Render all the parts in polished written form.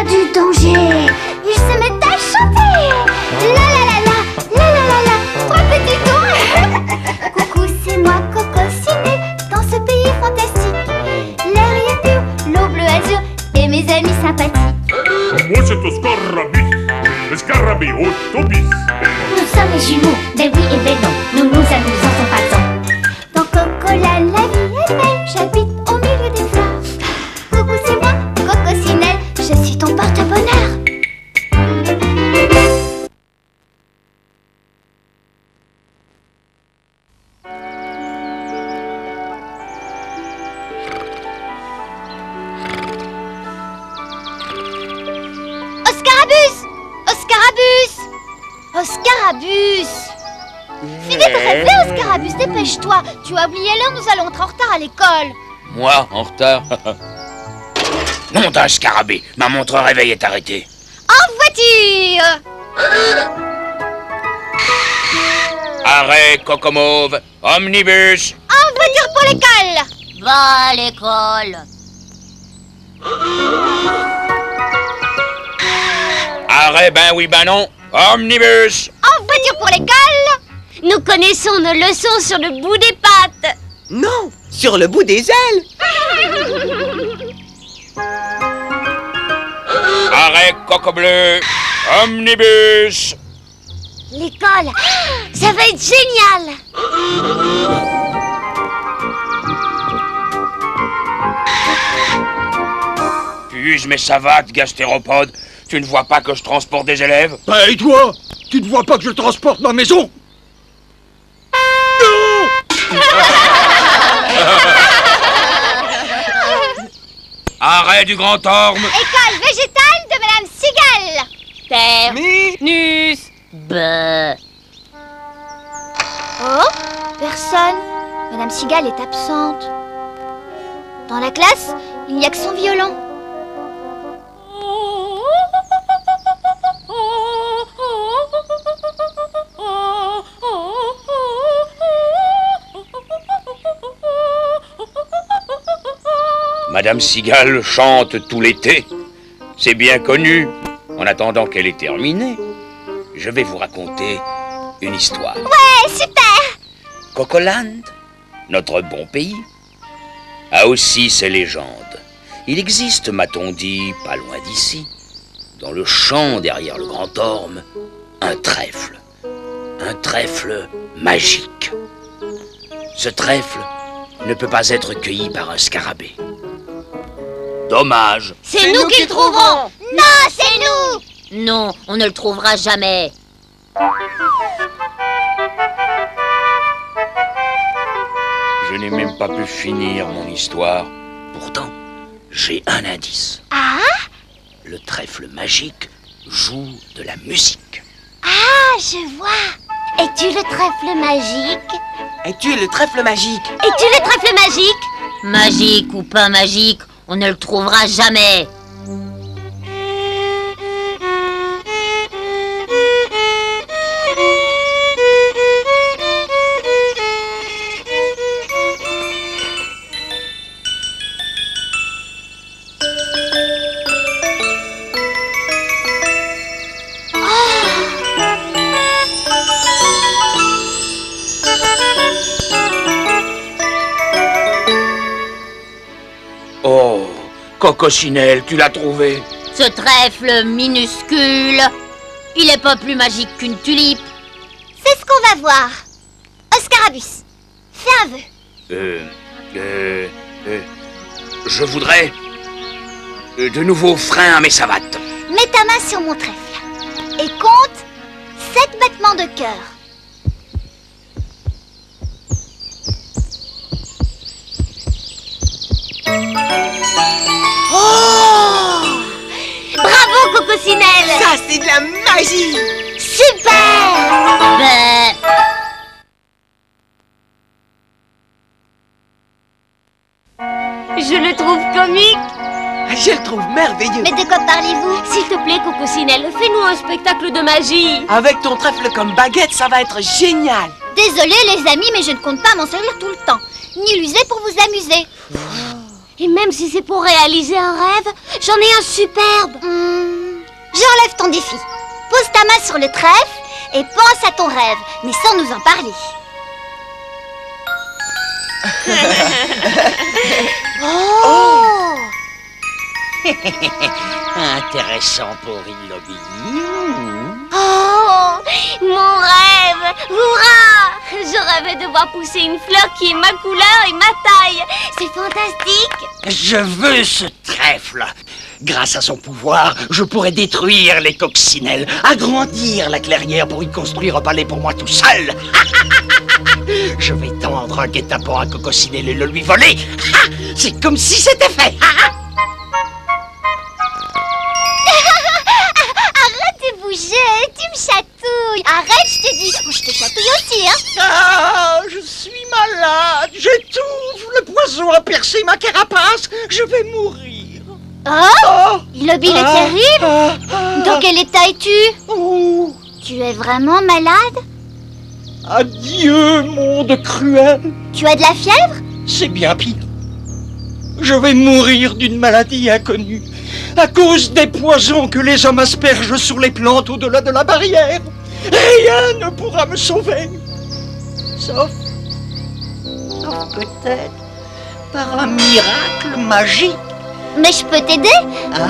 a du danger. Il se met à chanter. La la la la, la la la la, trois petits tours. Coucou, c'est moi, Cocosinelle, dans ce pays fantastique. L'air est pur, l'eau bleue azur et mes amis sympathiques. Moi c'est Oscarabis, Escarabée Autobis. Nous sommes les jumeaux, ben oui et ben non, nous nous amusons en passant. Dans Cocola, la vie est belle, j'habite au milieu des fleurs. Coucou, c'est moi, Cocosinelle, je suis ton porte-bonheur. Oscarabus! Oscarabus! Oscarabus! Finis de rêver, Oscarabus, dépêche-toi. Tu as oublié l'heure, nous allons être en retard à l'école. Moi, en retard? Nom d'un scarabée, ma montre réveil est arrêtée. En voiture! Arrêt, Cocomauve, omnibus. En voiture pour l'école! Va à l'école. Arrêt, ben oui, ben non, omnibus. En voiture pour l'école! Nous connaissons nos leçons sur le bout des pattes. Non, sur le bout des ailes. Arrêt, coco bleu, omnibus. L'école, ça va être génial. Puis-je mes savates, gastéropodes? Tu ne vois pas que je transporte des élèves? Bah et toi? Tu ne vois pas que je transporte ma maison? Non! Arrêt du grand orme. École végétale de Madame Cigale! Terminus. Bah. Oh, personne. Madame Cigale est absente. Dans la classe, il n'y a que son violon. Madame Cigale chante tout l'été. C'est bien connu. En attendant qu'elle ait terminé, je vais vous raconter une histoire. Ouais, super! Cocoland, notre bon pays, a aussi ses légendes. Il existe, m'a-t-on dit, pas loin d'ici, dans le champ derrière le grand orme, un trèfle. Un trèfle magique. Ce trèfle ne peut pas être cueilli par un scarabée. Dommage. C'est nous qui le trouverons. Non, c'est nous! Non, on ne le trouvera jamais. Je n'ai même pas pu finir mon histoire. Pourtant, j'ai un indice. Ah? Le trèfle magique joue de la musique. Ah, je vois! Es-tu le trèfle magique? Es-tu le trèfle magique? Es-tu le trèfle magique? Magique ou pas magique, on ne le trouvera jamais. Oh, Cocosinelle, tu l'as trouvé? Ce trèfle minuscule, il est pas plus magique qu'une tulipe. C'est ce qu'on va voir. Oscarabus, fais un vœu. Je voudrais de nouveaux freins à mes savates. Mets ta main sur mon trèfle et compte 7 battements de cœur. Oh! Bravo, Cocosinelle! Ça, c'est de la magie! Super! Ben, je le trouve comique. Je le trouve merveilleux. Mais de quoi parlez-vous? S'il te plaît, Cocosinelle, fais-nous un spectacle de magie. Avec ton trèfle comme baguette, ça va être génial. Désolée les amis, mais je ne compte pas m'en servir tout le temps. Ni l'user pour vous amuser. Et même si c'est pour réaliser un rêve, J'en ai un superbe. J'enlève ton défi. Pose ta main sur le trèfle et pense à ton rêve, mais sans nous en parler. Oh! Intéressant pour Willoughby. Oh, mon rêve! Hurrah! Je rêvais de voir pousser une fleur qui est ma couleur et ma taille. C'est fantastique. Je veux ce trèfle. Grâce à son pouvoir, je pourrais détruire les coccinelles, agrandir la clairière pour y construire un palais pour moi tout seul. Je vais tendre un guet-apens à Cococinelle et le lui voler. C'est comme si c'était fait. Arrête de bouger, tu me chatouilles. Arrête, je te dis, je te chatouille aussi, hein. Ah, je suis malade, j'étouffe, le poison a percé ma carapace, je vais mourir. Oh, Willoughby le terrible. Dans quel état es-tu? Oh, Tu es vraiment malade? adieu, monde cruel. Tu as de la fièvre? C'est bien pire. Je vais mourir d'une maladie inconnue à cause des poisons que les hommes aspergent sur les plantes au-delà de la barrière. Rien ne pourra me sauver. Sauf peut-être par un miracle magique. Mais je peux t'aider.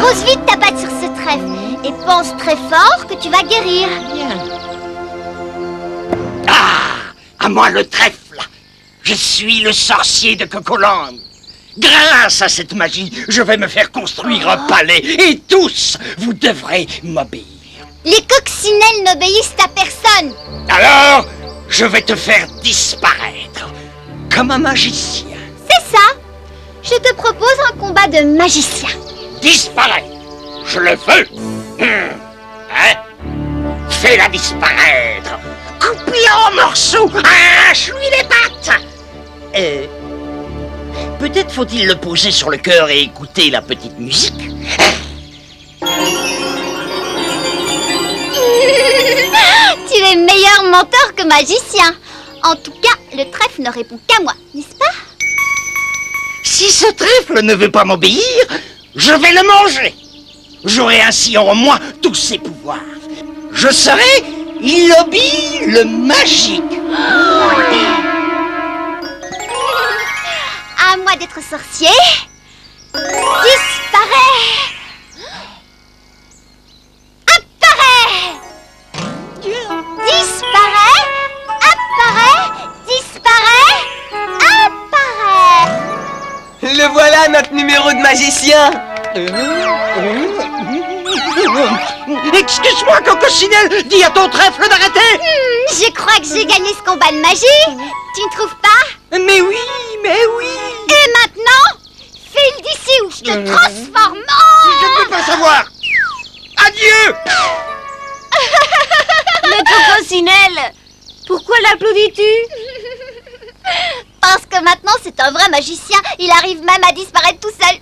Pose vite ta patte sur ce trèfle et pense très fort que tu vas guérir. Bien. Ah, à moi le trèfle. Je suis le sorcier de Cocoland. Grâce à cette magie, je vais me faire construire un palais et tous, vous devrez m'obéir. Les coccinelles n'obéissent à personne. Alors, je vais te faire disparaître comme un magicien. C'est ça. Je te propose un combat de magicien. Disparaître, je le veux. Hein? Fais-la disparaître. Coupe-la en morceaux. Arrache-lui les pattes. Peut-être faut-il le poser sur le cœur et écouter la petite musique. Tu es meilleur menteur que magicien. En tout cas, le trèfle ne répond qu'à moi, n'est-ce pas? Si ce trèfle ne veut pas m'obéir, je vais le manger. J'aurai ainsi en moi tous ses pouvoirs. Je serai Willoughby le magique. À moi d'être sorcier. Disparais. Apparais. Disparais. Apparais. Disparais. Apparais. Le voilà, notre numéro de magicien. Excuse-moi, Cococinelle, dis à ton trèfle d'arrêter. Je crois que j'ai gagné ce combat de magie. Tu ne trouves pas? Mais oui, mais oui. Et maintenant, file d'ici ou je te transforme en... Je ne veux pas savoir. Adieu. Le Cococinelle, pourquoi l'applaudis-tu? Parce que maintenant, c'est un vrai magicien. Il arrive même à disparaître tout seul.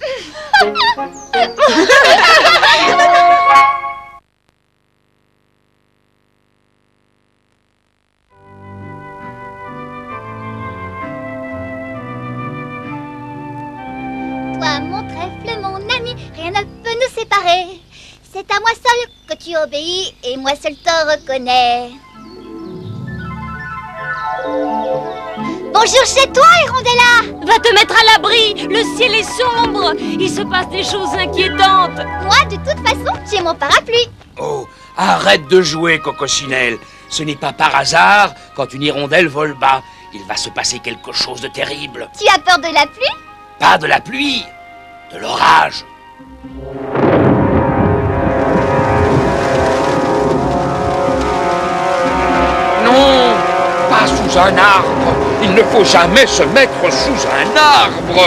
Toi, mon trèfle, mon ami, rien ne peut nous séparer. C'est à moi seul que tu obéis et moi seul te reconnais. Bonjour chez toi, Hirondella. Va te mettre à l'abri, le ciel est sombre. Il se passe des choses inquiétantes. Moi, de toute façon, j'ai mon parapluie. Oh, arrête de jouer, Cococinelle. Ce n'est pas par hasard, quand une hirondelle vole bas, il va se passer quelque chose de terrible. Tu as peur de la pluie? Pas de la pluie, de l'orage. Non, pas sous un arbre. Il ne faut jamais se mettre sous un arbre.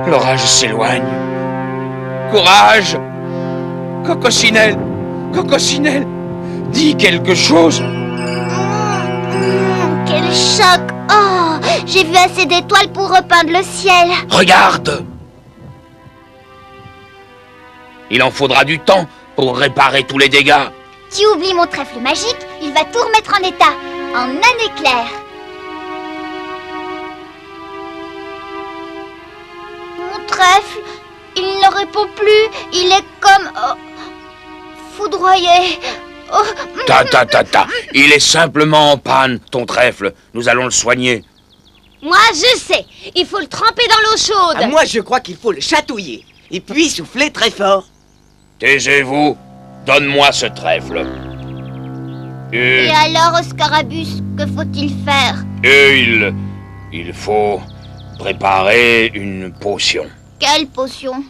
L'orage s'éloigne. Courage! Cococinelle! Cococinelle! Dis quelque chose! Quel choc! Oh, j'ai vu assez d'étoiles pour repeindre le ciel. Regarde! Il en faudra du temps pour réparer tous les dégâts. Tu oublies mon trèfle magique, il va tout remettre en état, en un éclair. Mon trèfle, il ne répond plus, il est comme... foudroyé. Oh. Ta. Il est simplement en panne, ton trèfle. Nous allons le soigner. Moi, je sais. Il faut le tremper dans l'eau chaude. Ah, moi, je crois qu'il faut le chatouiller. Et puis souffler très fort. Taisez-vous. Donne-moi ce trèfle. Et alors, Scarabus, que faut-il faire? Il faut préparer une potion. Quelle potion?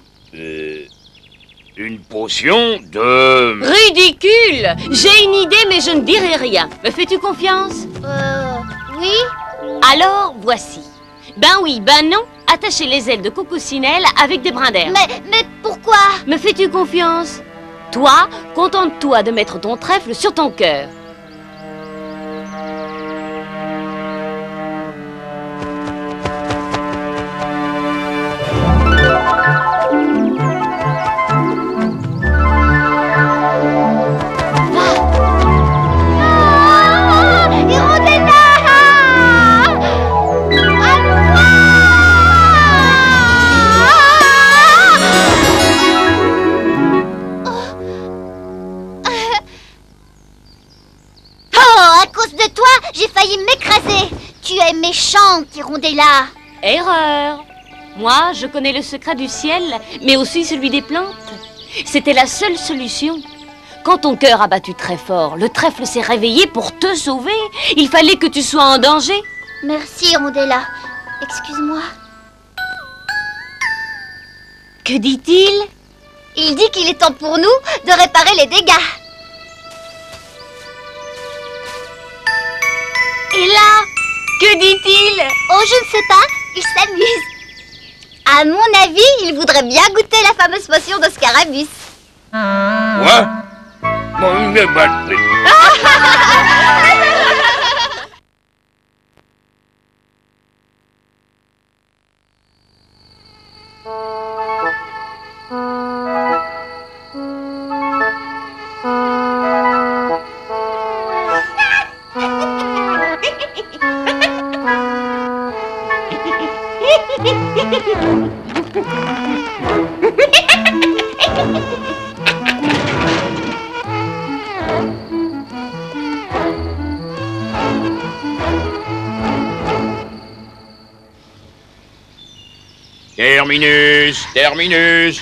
Une potion de... Ridicule! J'ai une idée, mais je ne dirai rien. Me fais-tu confiance? Oui? Alors, voici. Ben oui, ben non. Attacher les ailes de Coccinelle avec des brins d'herbe. Mais pourquoi? Me fais-tu confiance? Toi, contente-toi de mettre ton trèfle sur ton cœur. J'ai failli m'écraser. Tu es méchante, Hirondella. Erreur. Moi, je connais le secret du ciel, mais aussi celui des plantes. C'était la seule solution. Quand ton cœur a battu très fort, le trèfle s'est réveillé pour te sauver. Il fallait que tu sois en danger. Merci, Hirondella. Excuse-moi. Que dit-il? Il dit qu'il est temps pour nous de réparer les dégâts. Et là, que dit-il? Oh, je ne sais pas, il s'amuse. À mon avis, il voudrait bien goûter la fameuse potion de Scarabus. Quoi? Terminus.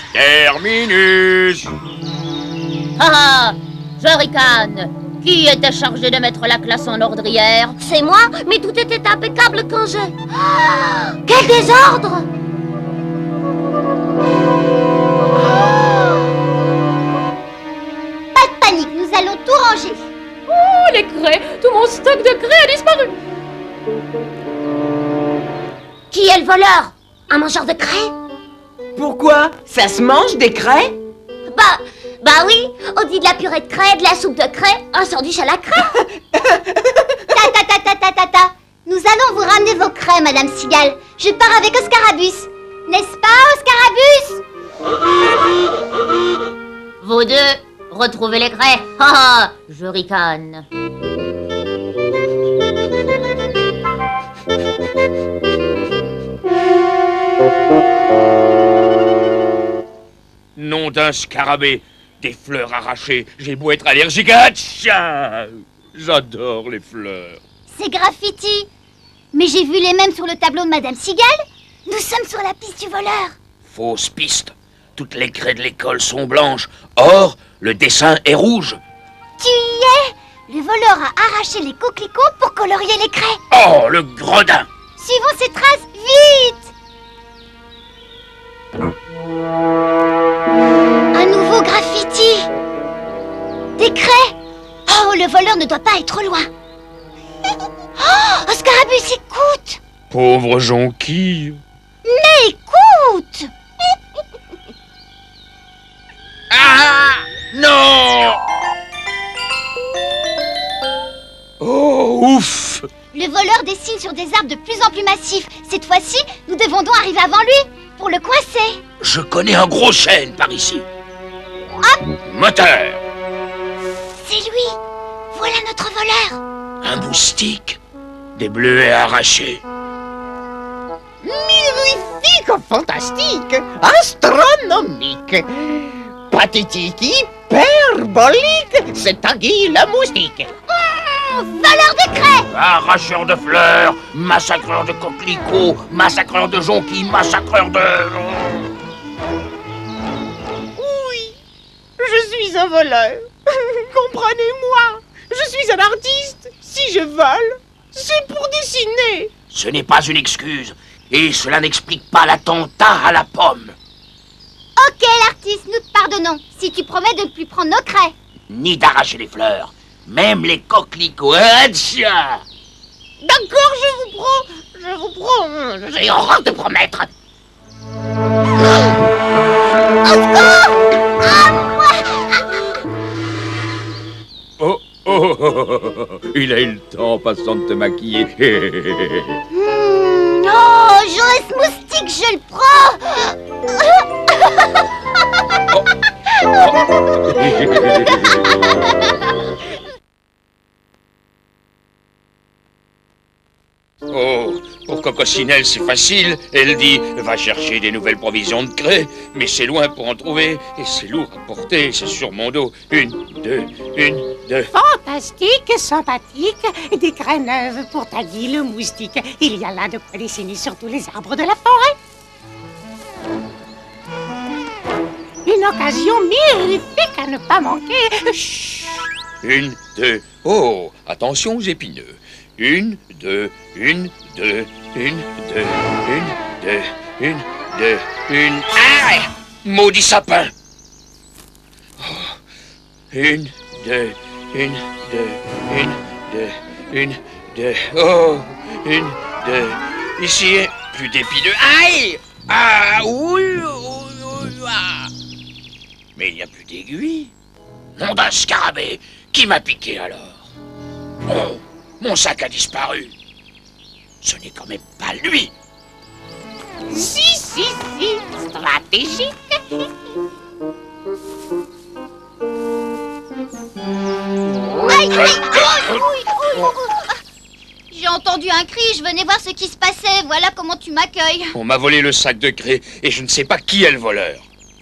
Ah, je ricane. Qui était chargé de mettre la classe en ordrière? C'est moi, mais tout était impeccable quand je... Oh, quel désordre! Pas de panique, nous allons tout ranger. Oh, les craies! Tout mon stock de craies a disparu. Qui est le voleur? Un mangeur de craie? Pourquoi? Ça se mange des craies? Bah oui, on dit de la purée de craie, de la soupe de craie, un sandwich à la craie. Ta. Nous allons vous ramener vos craies, Madame Cigale. Je pars avec Scarabus. N'est-ce pas, Scarabus? Vous deux, retrouvez les craies. Ah, je ricane. Nom d'un scarabée, des fleurs arrachées, j'ai beau être allergique à... Tcha, j'adore les fleurs. C'est graffiti. Mais j'ai vu les mêmes sur le tableau de Madame Cigale. Nous sommes sur la piste du voleur. Fausse piste. Toutes les craies de l'école sont blanches. Or, le dessin est rouge. Tu y es? Le voleur a arraché les coquelicots pour colorier les craies. Oh, le gredin! Suivons ces traces, vite! Un nouveau graffiti. Des craies. Oh, le voleur ne doit pas être loin. Oh, Scarabus, écoute. Pauvre jonquille. Mais écoute. Ah! Non! Oh, ouf! Le voleur dessine sur des arbres de plus en plus massifs. Cette fois-ci, nous devons donc arriver avant lui pour le coincer. Je connais un gros chêne par ici. Hop! Moteur. C'est lui. Voilà notre voleur. Un moustique. Des bleuets arrachés. Mirifique, fantastique, astronomique, pathétique, hyperbolique, c'est Tanguy le moustique. Voleur de craie. Arracheur de fleurs, massacreur de coquelicots, massacreur de jonquilles, massacreur de... Oui, je suis un voleur. Comprenez-moi, je suis un artiste. Si je vole, c'est pour dessiner. Ce n'est pas une excuse, et cela n'explique pas l'attentat à la pomme. Ok, l'artiste, nous te pardonnons. Si tu promets de ne plus prendre nos craies. Ni d'arracher les fleurs, même les coquelicots. Atcha! D'accord, je vous prends. J'ai horreur de promettre. Oh, oh, oh, oh, oh, il a eu le temps en passant de te maquiller. Oh, Joris Moustique, je le prends. Oh, pour Coccinelle, c'est facile. Elle dit, va chercher des nouvelles provisions de craie. Mais c'est loin pour en trouver, et c'est lourd à porter, c'est sur mon dos. Une, deux. Fantastique, sympathique, des craies neuves pour Tanguy le moustique. Il y a là de quoi dessiner sur tous les arbres de la forêt. Une occasion mirifique à ne pas manquer. Chut. Une, deux. Oh, attention aux épineux. Une, deux, une, deux, une, deux, une, deux, une, deux, une. Ah! Maudit sapin! Oh, une, deux, une, deux, une, deux, une, deux. Oh, une, deux. Ici, plus d'épineux. Aïe! Ah, oui, ah. Mais il n'y a plus d'aiguille. Nom d'un scarabée. Qui m'a piqué alors? Oh, mon sac a disparu. Ce n'est quand même pas lui. Si, stratégique. Aïe, aïe, j'ai entendu un cri, je venais voir ce qui se passait. Voilà comment tu m'accueilles. On m'a volé le sac de craie, et je ne sais pas qui est le voleur.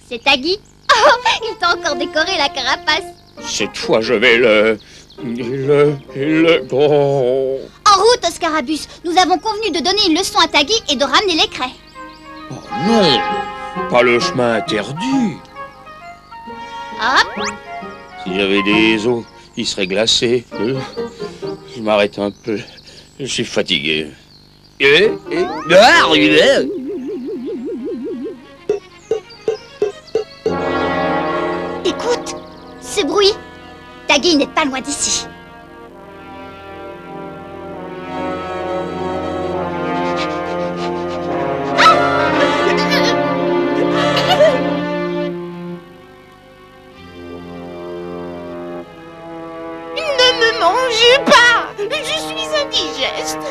C'est Tanguy. Oh, il t'a encore décoré la carapace. Cette fois, je vais le... Oh. En route, Oscarabus. Nous avons convenu de donner une leçon à Tanguy et de ramener les craies. Oh non, pas le chemin interdit. Hop. Si j'avais des os, ils seraient glacés. Je m'arrête un peu. Je suis fatigué. Écoute, ce bruit. Tanguy n'est pas loin d'ici. Ne me mangez pas. Je suis indigeste.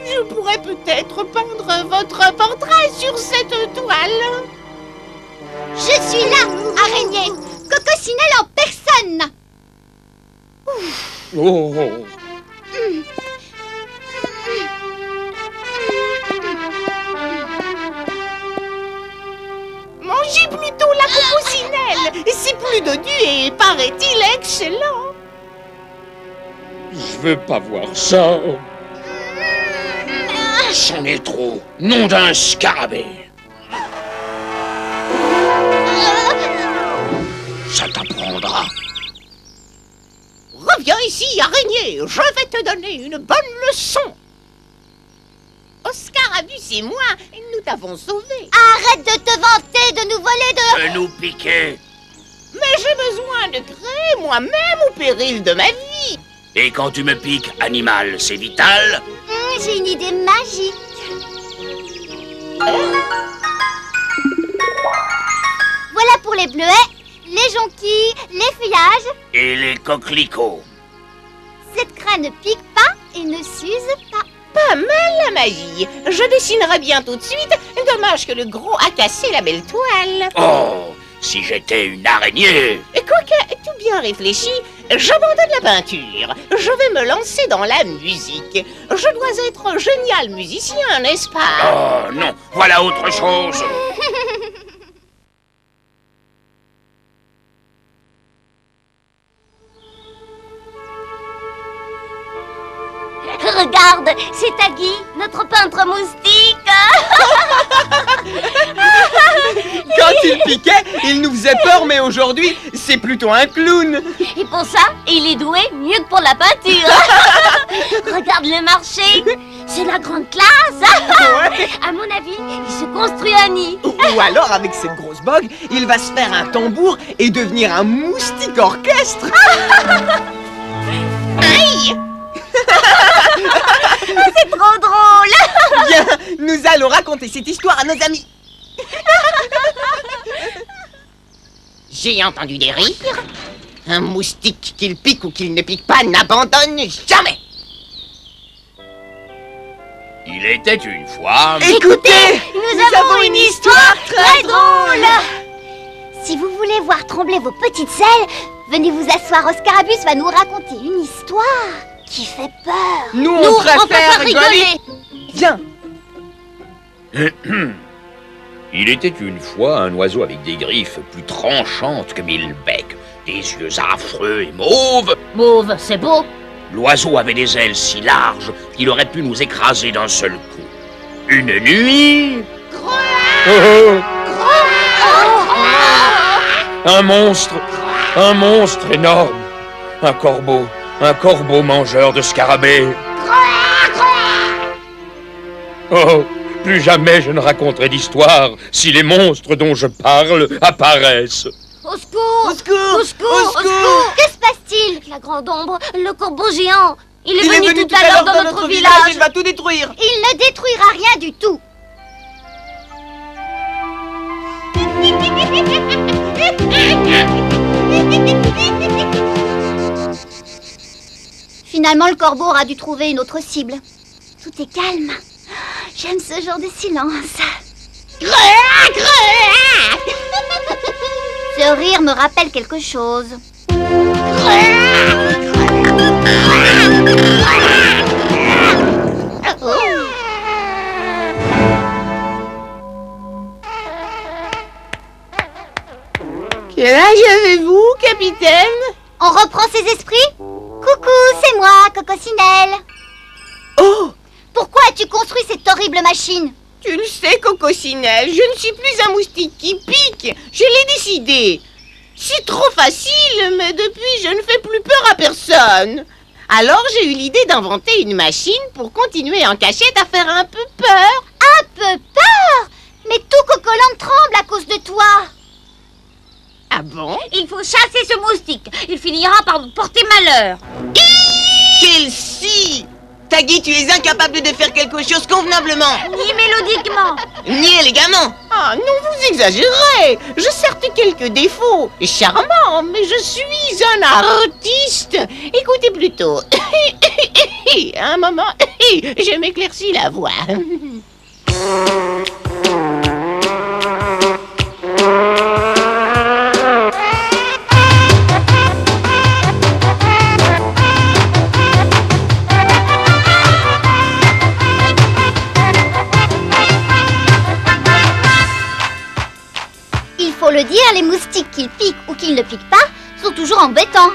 Je pourrais peut-être peindre votre portrait sur cette toile. Je suis là, araignée. Coccinelle en personne. Oh. Mangez plutôt la coccinelle. C'est plus dodu et paraît-il excellent. Je veux pas voir ça. C'en est trop. Nom d'un scarabée. Ça t'apprendra. Reviens ici, araignée. Je vais te donner une bonne leçon. Oscarabus et moi, nous t'avons sauvé. Arrête de te vanter de nous voler de... De nous piquer. Mais j'ai besoin de créer moi-même au péril de ma vie. Et quand tu me piques, animal, c'est vital. J'ai une idée magique. Voilà pour les bleuets, les jonquilles, les feuillages. Et les coquelicots. Cette craie ne pique pas et ne s'use pas. Pas mal la magie. Je dessinerai bien tout de suite. Dommage que le gros a cassé la belle toile. Oh, si j'étais une araignée! Quoique, tout bien réfléchi, j'abandonne la peinture. Je vais me lancer dans la musique. Je dois être un génial musicien, n'est-ce pas? Oh non, voilà autre chose! Regarde, c'est Taggy, notre peintre moustique. Quand il piquait, il nous faisait peur, mais aujourd'hui, c'est plutôt un clown. Et pour ça, il est doué mieux que pour la peinture. Regarde le marché, c'est la grande classe. Ouais. À mon avis, il se construit un nid. Ou alors, avec cette grosse bogue, il va se faire un tambour et devenir un moustique orchestre. Aïe! C'est trop drôle. Bien, nous allons raconter cette histoire à nos amis. J'ai entendu des rires. Un moustique, qu'il pique ou qu'il ne pique pas, n'abandonne jamais. Il était une fois... Écoutez, Nous avons une histoire très drôle. Si vous voulez voir trembler vos petites selles, venez vous asseoir. Oscarabus va nous raconter une histoire qui fait peur. Nous, on préfère rigoler. Viens. Il était une fois un oiseau avec des griffes plus tranchantes que 1000 becs, des yeux affreux et mauves. Mauve, c'est beau. L'oiseau avait des ailes si larges qu'il aurait pu nous écraser d'un seul coup. Une nuit... Un monstre énorme, un corbeau mangeur de scarabées. Oh, plus jamais je ne raconterai d'histoire si les monstres dont je parle apparaissent. Au secours! Au secours! Au secours! Au secours! Que se passe-t-il? La grande ombre, le corbeau géant. Il est Il venu tout à l'heure dans notre village. Il va tout détruire. Il ne détruira rien du tout. Finalement, le corbeau aura dû trouver une autre cible. Tout est calme. J'aime ce genre de silence. Ce rire me rappelle quelque chose. Quel âge avez-vous, capitaine? On reprend ses esprits? Coucou, c'est moi, Coccinelle. Oh! Pourquoi as-tu construit cette horrible machine? Tu le sais, Coccinelle, je ne suis plus un moustique qui pique. Je l'ai décidé. C'est trop facile, mais depuis, je ne fais plus peur à personne. Alors, j'ai eu l'idée d'inventer une machine pour continuer en cachette à faire un peu peur. Un peu peur? Mais tout Cocoland tremble à cause de toi. Ah bon? Il faut chasser ce moustique. Il finira par nous porter malheur. Quelle scie! Taggy, tu es incapable de faire quelque chose convenablement. Ni mélodiquement. Ni élégamment. Ah non, vous exagérez. Je certes quelques défauts. Charmant, mais je suis un artiste. Écoutez plutôt. Un moment, je m'éclaircis la voix. Il faut le dire, les moustiques qu'ils piquent ou qu'ils ne piquent pas sont toujours embêtants.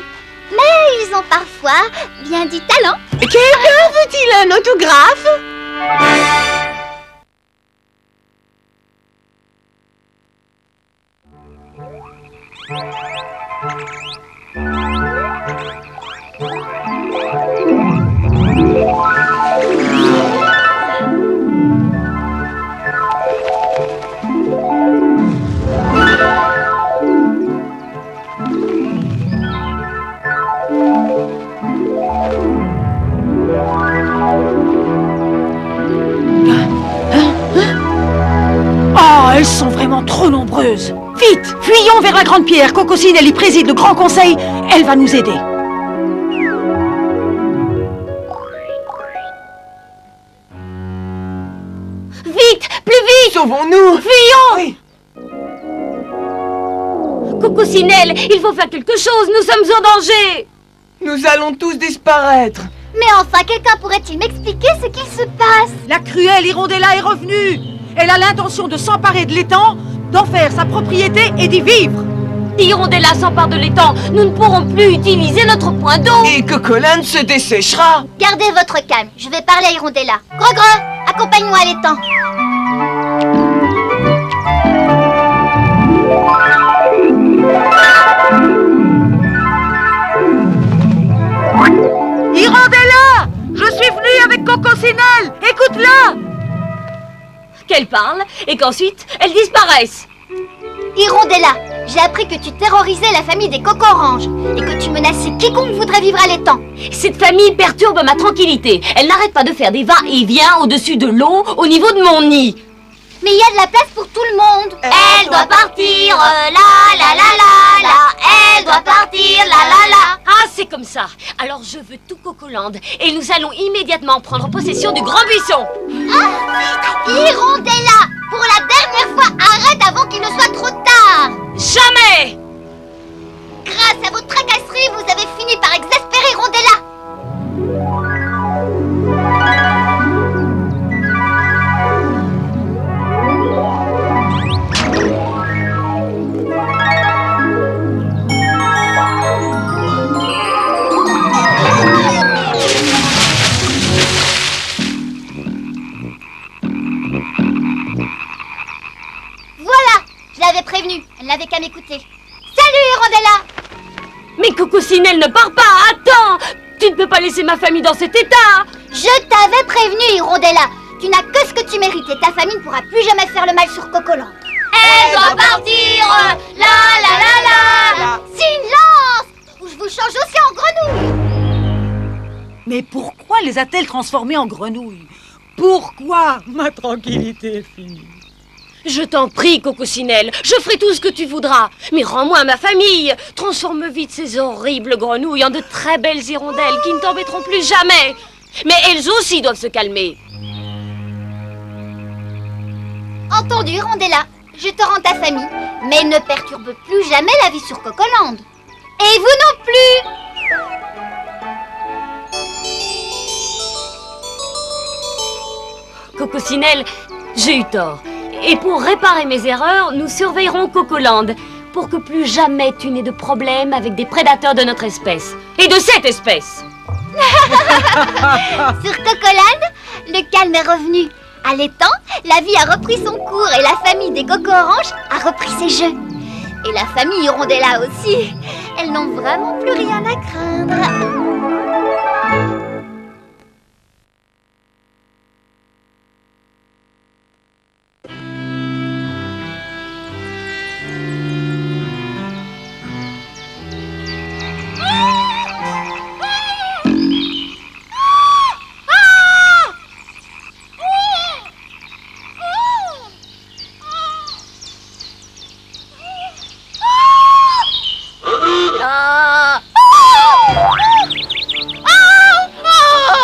Mais ils ont parfois bien du talent. Quelqu'un veut-il un autographe? Oh, elles sont vraiment trop nombreuses. Vite, fuyons vers la grande pierre. Coccinelle y préside le grand conseil. Elle va nous aider. sauvons-nous! Fuyons! Oui. Cocosinelle, il faut faire quelque chose, nous sommes en danger! Nous allons tous disparaître! Mais enfin, quelqu'un pourrait-il m'expliquer ce qu'il se passe? La cruelle Hirondella est revenue. Elle a l'intention de s'emparer de l'étang, d'en faire sa propriété et d'y vivre. Hirondella s'empare de l'étang, nous ne pourrons plus utiliser notre point d'eau. Et Cocoland se desséchera! Gardez votre calme, je vais parler à Hirondella. Gros-gros, accompagne-moi à l'étang. Hirondella! Je suis venue avec Cocosinelle! Écoute-la! Qu'elle parle et qu'ensuite elle disparaisse. Hirondella, j'ai appris que tu terrorisais la famille des Coco-Oranges et que tu menaçais quiconque voudrait vivre à l'étang. Cette famille perturbe ma tranquillité. Elle n'arrête pas de faire des va-et-vient au-dessus de l'eau, au niveau de mon nid. Mais il y a de la place pour tout le monde. Elle doit partir, la la la la la. Elle doit partir, la la la. Ah, c'est comme ça. Alors je veux tout Cocoland et nous allons immédiatement prendre possession du grand buisson. Ah, Hirondella, pour la dernière fois, arrête avant qu'il ne soit trop tard. Jamais! Grâce à vos tracasseries, vous avez fini par exaspérer Hirondella. Prévenue, elle n'avait qu'à m'écouter. Salut Hirondella! Mais Cocosinelle ne part pas, attends! Tu ne peux pas laisser ma famille dans cet état! Je t'avais prévenu Hirondella. Tu n'as que ce que tu mérites et ta famille ne pourra plus jamais faire le mal sur Cocoland. Elle doit partir! La la la la! Silence! Ou je vous change aussi en grenouille! Mais pourquoi les a-t-elle transformés en grenouilles? Pourquoi? Ma tranquillité est finie. Je t'en prie, Cocosinelle, je ferai tout ce que tu voudras. Mais rends-moi ma famille. Transforme vite ces horribles grenouilles en de très belles hirondelles qui ne t'embêteront plus jamais. Mais elles aussi doivent se calmer. Entendu, Hirondella. Je te rends ta famille, mais ne perturbe plus jamais la vie sur Cocoland. Et vous non plus! Cocosinelle, j'ai eu tort. Et pour réparer mes erreurs, nous surveillerons Cocoland pour que plus jamais tu n'aies de problème avec des prédateurs de notre espèce. Et de cette espèce. Sur Cocoland, le calme est revenu. À l'étang, la vie a repris son cours et la famille des Coco-Oranges a repris ses jeux. Et la famille Hirondella aussi. Elles n'ont vraiment plus rien à craindre.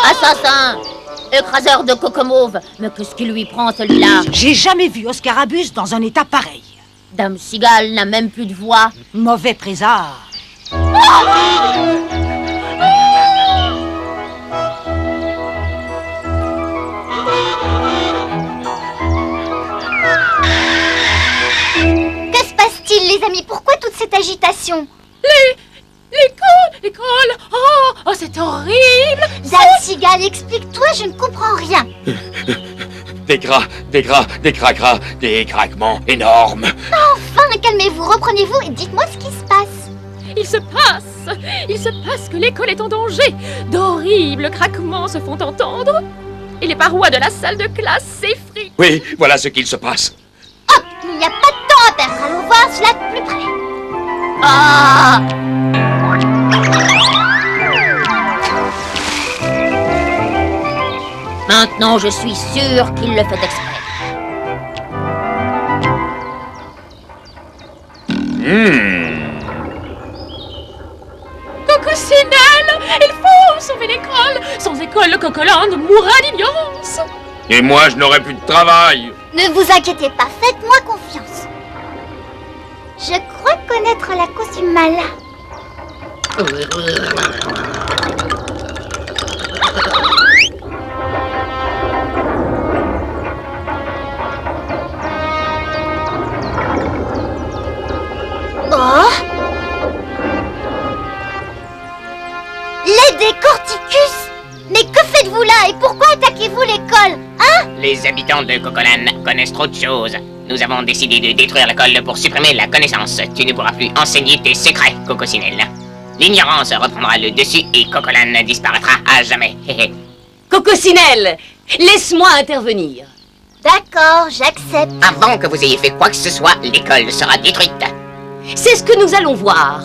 Assassin! Écraseur de cocomauve! Mais qu'est-ce qui lui prend, celui-là? J'ai jamais vu Oscarabus dans un état pareil. Dame Cigale n'a même plus de voix. Mauvais présage. Que se passe-t-il, les amis? Pourquoi toute cette agitation? L'école! Oh, c'est horrible! Dame Cigale, explique-toi, je ne comprends rien. Des craquements énormes. Enfin, calmez-vous, reprenez-vous et dites-moi ce qui se passe. Il se passe que l'école est en danger. D'horribles craquements se font entendre. Et les parois de la salle de classe s'effritent. Oui, voilà ce qu'il se passe. Hop, il n'y a pas de temps à perdre, allons voir cela de plus près. Ah! Maintenant, je suis sûre qu'il le fait exprès. Cocosinelle, il faut sauver l'école. Sans école, le Cocoland mourra d'ignorance. Et moi, je n'aurai plus de travail. Ne vous inquiétez pas, faites-moi confiance. Je crois connaître la Cosumala. Oh! Les décorticus! Mais que faites-vous là et pourquoi attaquez-vous l'école, hein? Les habitants de Cocolan connaissent trop de choses. Nous avons décidé de détruire l'école pour supprimer la connaissance. Tu ne pourras plus enseigner tes secrets, Cocosinelle. L'ignorance reprendra le dessus et Cocolan disparaîtra à jamais. Cocosinelle, laisse-moi intervenir. D'accord, j'accepte. Avant que vous ayez fait quoi que ce soit, l'école sera détruite. C'est ce que nous allons voir.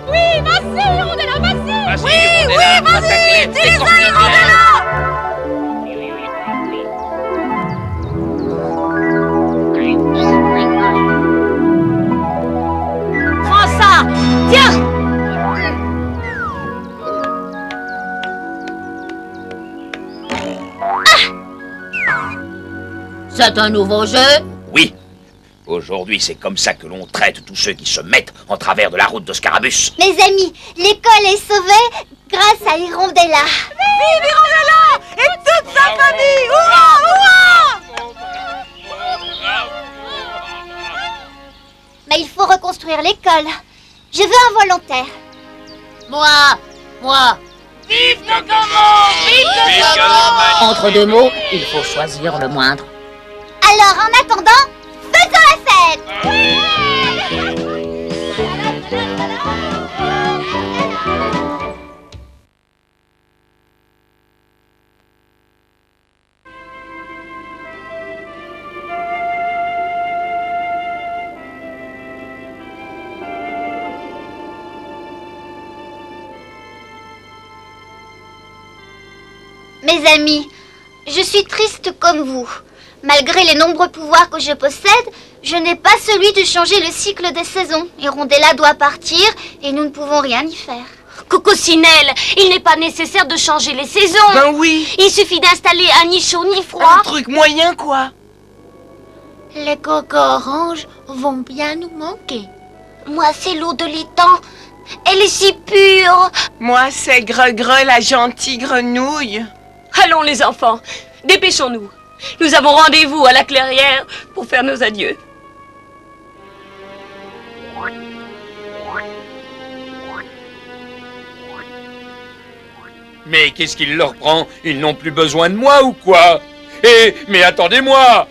Oui, vas-y, Hirondella, vas-y! Oui, vas-y, utilise-la, Hirondella! Prends ça! Tiens! C'est un nouveau jeu? Oui. Aujourd'hui, c'est comme ça que l'on traite tous ceux qui se mettent en travers de la route de Scarabus. Mes amis, l'école est sauvée grâce à Hirondella. Vive Hirondella et toute sa famille! Hurrah, hurrah! Mais il faut reconstruire l'école. Je veux un volontaire. Moi! Vive Cocoman! Vive Cocoman! Entre deux mots, il faut choisir le moindre. Alors, en attendant, faisons la fête! Mes amis, je suis triste comme vous. Malgré les nombreux pouvoirs que je possède, je n'ai pas celui de changer le cycle des saisons. Hirondella doit partir et nous ne pouvons rien y faire. Cocosinelle, il n'est pas nécessaire de changer les saisons. Ben oui, Il suffit d'installer un ni chaud ni froid. un truc moyen quoi. Les cocos oranges vont bien nous manquer. Moi, c'est l'eau de l'étang. Elle est si pure. Moi, c'est Gre-Gre, la gentille grenouille. Allons les enfants, dépêchons-nous. Nous avons rendez-vous à la clairière pour faire nos adieux. Mais qu'est-ce qu'il leur prend? Ils n'ont plus besoin de moi ou quoi? Mais attendez-moi!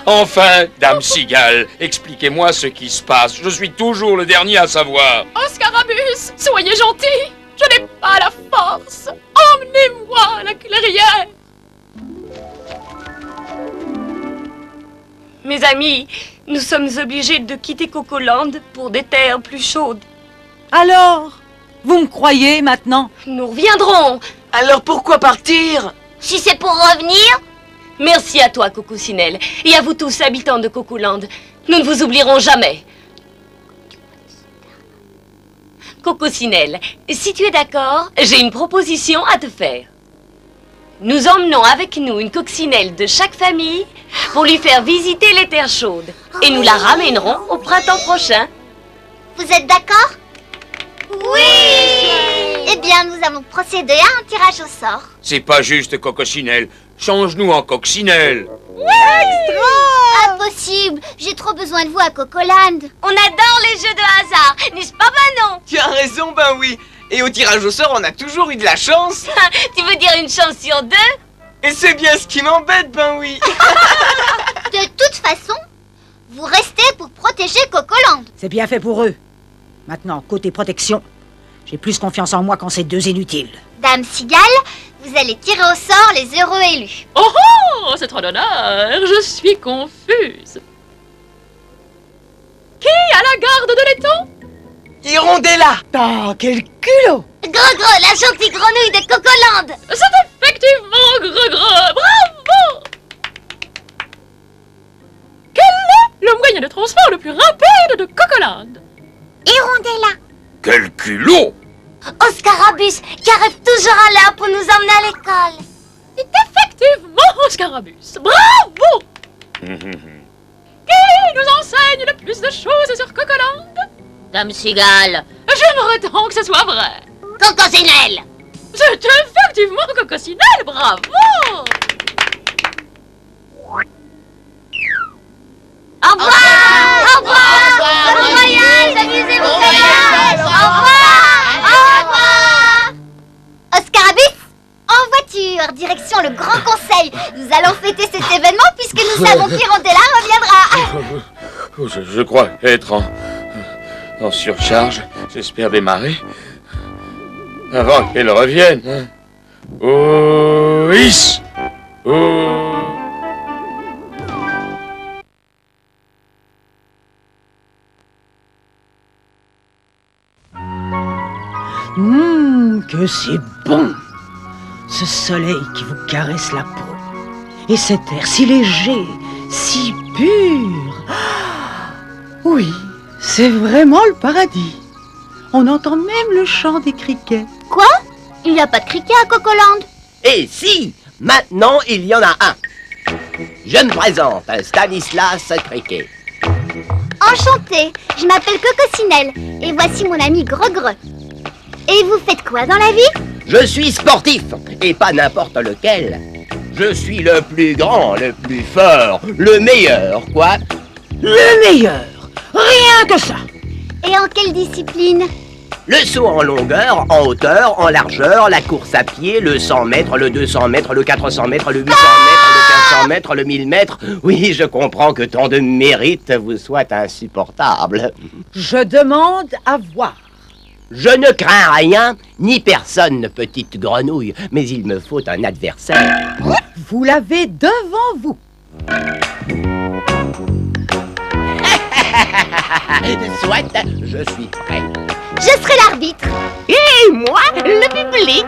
Enfin, Dame Cigale, expliquez-moi ce qui se passe. Je suis toujours le dernier à savoir. Oh, Scarabus, soyez gentil. Je n'ai pas la force. Emmenez-moi à la clairière. Mes amis, nous sommes obligés de quitter Cocoland pour des terres plus chaudes. Alors, vous me croyez maintenant? Nous reviendrons. Alors pourquoi partir? Si c'est pour revenir, Merci à toi, Cocosinelle, et à vous tous, habitants de Cocoland. Nous ne vous oublierons jamais. Cocosinelle, si tu es d'accord, j'ai une proposition à te faire. Nous emmenons avec nous une coccinelle de chaque famille pour lui faire visiter les terres chaudes. Et nous la ramènerons au printemps prochain. vous êtes d'accord? Oui! Eh bien, nous allons procéder à un tirage au sort. C'est pas juste, Cocosinelle. Change-nous en coccinelle. Impossible! J'ai trop besoin de vous à Cocoland. On adore les jeux de hasard, n'est-ce pas, Manon? Tu as raison, ben oui. Et au tirage au sort, on a toujours eu de la chance. Tu veux dire une chance sur deux? Et c'est bien ce qui m'embête, ben oui. De toute façon, vous restez pour protéger Cocoland. C'est bien fait pour eux. Maintenant, côté protection, j'ai plus confiance en moi quand c'est deux inutiles. Dame Cigale, vous allez tirer au sort les heureux élus. Oh oh, c'est trop d'honneur. Je suis confuse. Qui a la garde de l'étang? Hirondella. Oh, quel culot. Gre-Gre, la gentille grenouille de Cocoland. C'est effectivement Gre-Gre. Bravo. Le moyen de transport le plus rapide de Cocoland. Hirondella. Quel culot! Oscarabus, qui arrive toujours à l'heure pour nous emmener à l'école. C'est effectivement Scarabus. Bravo! Qui nous enseigne le plus de choses sur Cocoland? Dame Cigale. J'aimerais tant que ce soit vrai. Cocosinelle. C'est effectivement Cocosinelle, bravo! Au revoir! Au revoir! Bon voyage! Amusez-vous très bien! Au revoir! Au revoir! Oscarabus, en voiture, direction le Grand Conseil. Nous allons fêter cet événement puisque nous savons qu'Hirondella reviendra. Je crois être en surcharge. J'espère démarrer avant qu'elle revienne. Hein. Oh, is! Oh. Que c'est bon! Ce soleil qui vous caresse la peau. Et cet air si léger, si pur. Oui, c'est vraiment le paradis. On entend même le chant des criquets. Quoi? Il n'y a pas de criquets à Cocoland? Et si, maintenant il y en a un. Je me présente, Stanislas Criquet. Enchantée, je m'appelle Cocosinelle et voici mon ami Gregre. Et vous faites quoi dans la vie? Je suis sportif, et pas n'importe lequel. Je suis le plus grand, le plus fort, le meilleur, quoi. Le meilleur! Rien que ça! Et en quelle discipline? Le saut en longueur, en hauteur, en largeur, la course à pied, le 100 mètres, le 200 mètres, le 400 mètres, le 800 mètres, le 1500 mètres, le 1000 mètres. Oui, je comprends que tant de mérite vous soit insupportable. Je demande à voir. Je ne crains rien, ni personne, petite grenouille, mais il me faut un adversaire. Vous l'avez devant vous. Soit, je suis prêt. Je serai l'arbitre. Et moi, le public.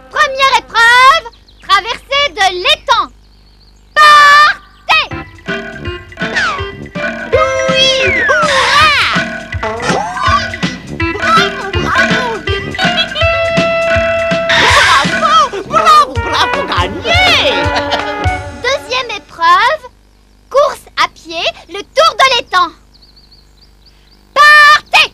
Première épreuve, traversée de l'étang. Partez! Oui! Hurrah! Bravo, bravo! Bravo, bravo, gagné! Deuxième épreuve, course à pied, le tour de l'étang. Partez!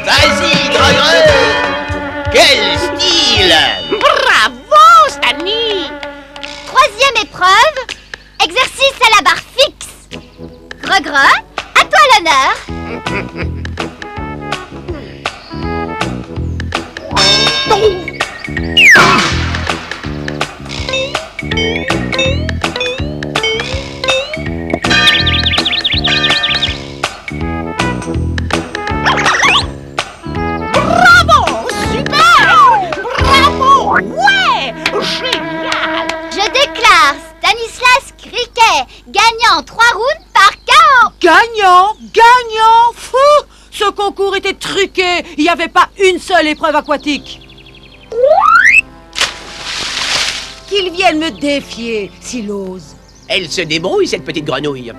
Vas-y, Gregre! Quel style! Bravo, Stani! Troisième épreuve, exercice à la barre fixe. Gregre, à toi l'honneur. Bravo! Super! Bravo! Ouais! Génial! Je déclare Stanislas Criquet gagnant 3 rounds par KO. Gagnant! Fou! Ce concours était truqué. Il n'y avait pas une seule épreuve aquatique. Qu'il vienne me défier, s'il ose. Elle se débrouille, cette petite grenouille.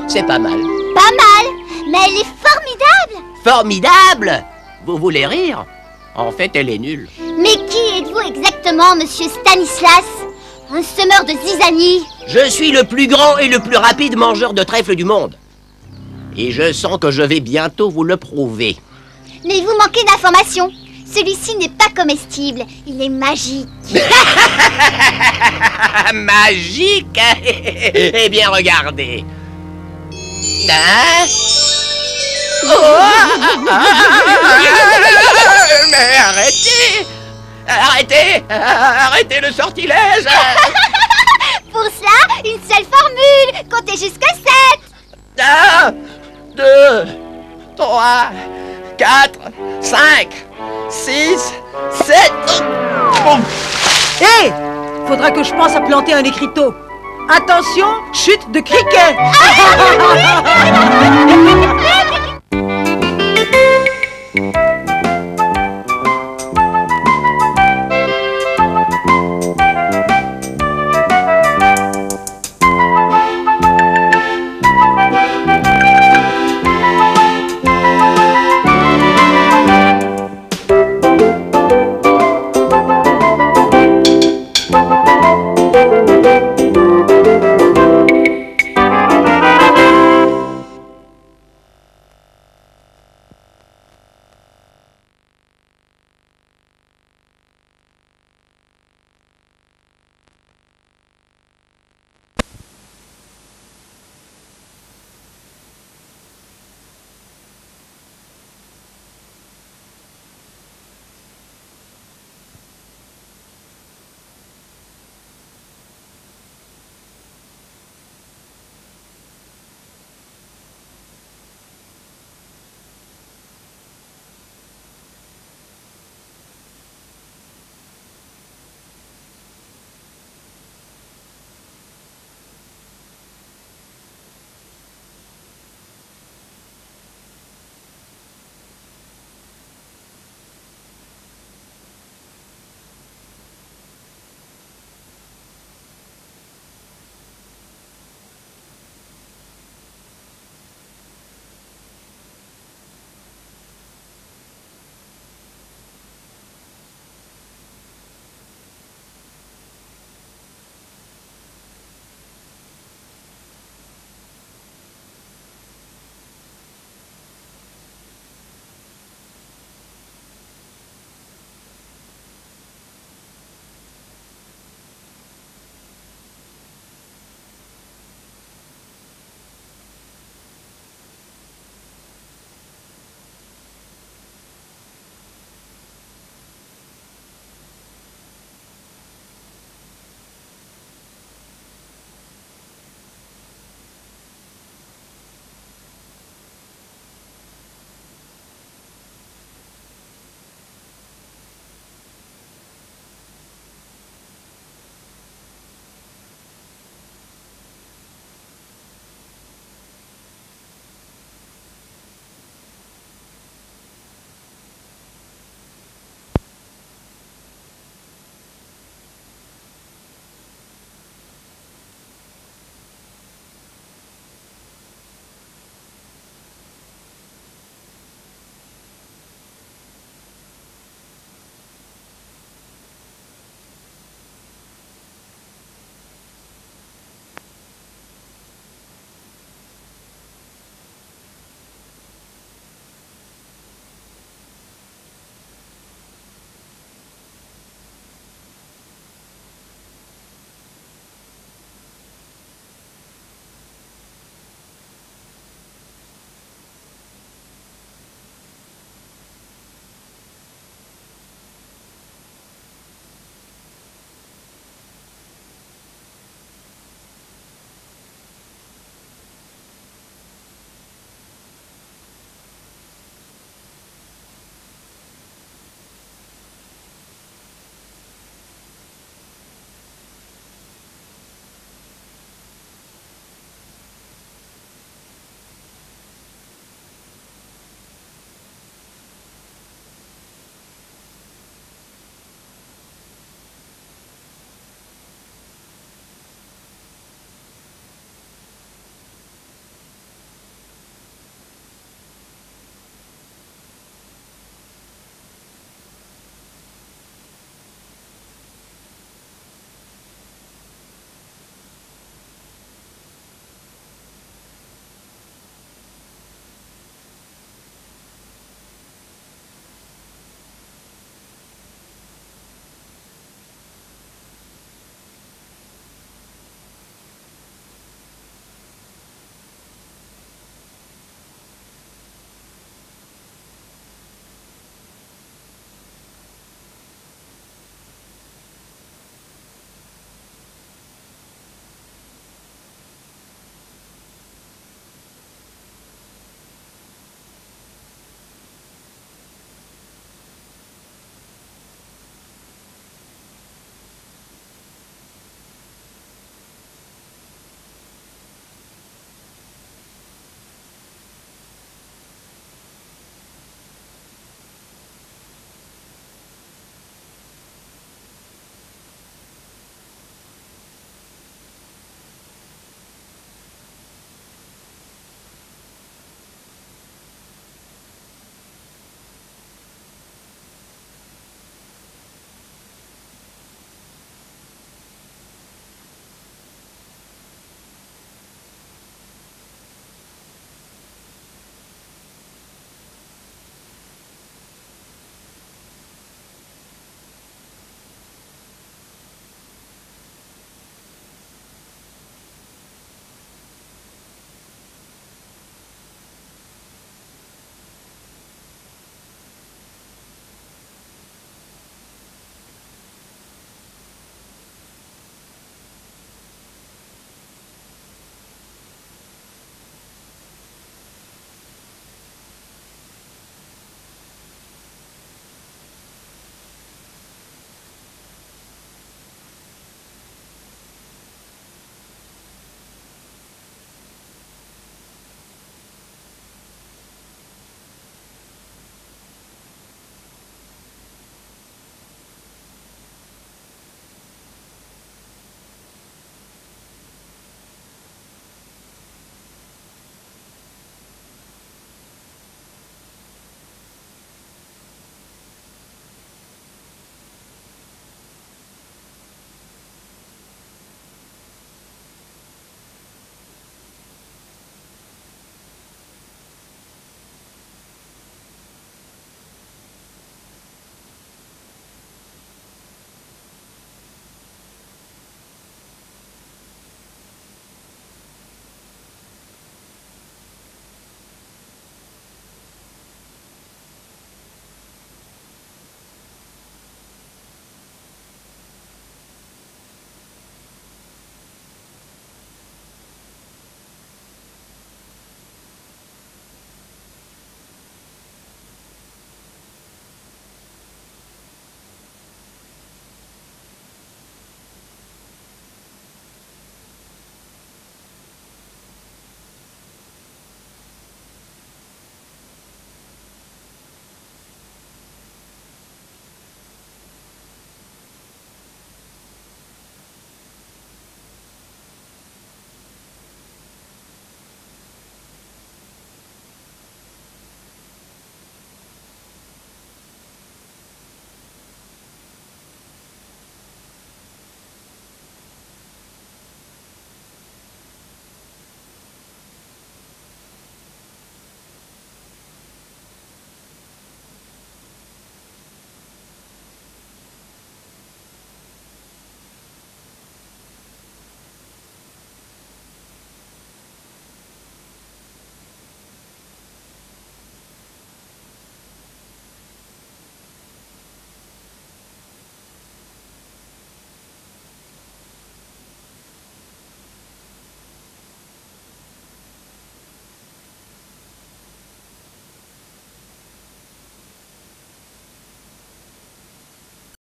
C'est pas mal. Pas mal, mais elle est formidable. Formidable! Vous voulez rire? En fait, elle est nulle. Mais qui êtes-vous exactement, monsieur Stanislas? Un semeur de zizanie? Je suis le plus grand et le plus rapide mangeur de trèfle du monde. Et je sens que je vais bientôt vous le prouver. Mais vous manquez d'informations. Celui-ci n'est pas comestible, il est magique. Magique? Eh bien, regardez. Hein? Mais arrêtez! Arrêtez le sortilège! Pour cela, une seule formule. Comptez jusqu'à 7. 1, 2, 3, 4, 5, 6, 7. Hé! Faudra que je pense à planter un écriteau. Attention, chute de criquet.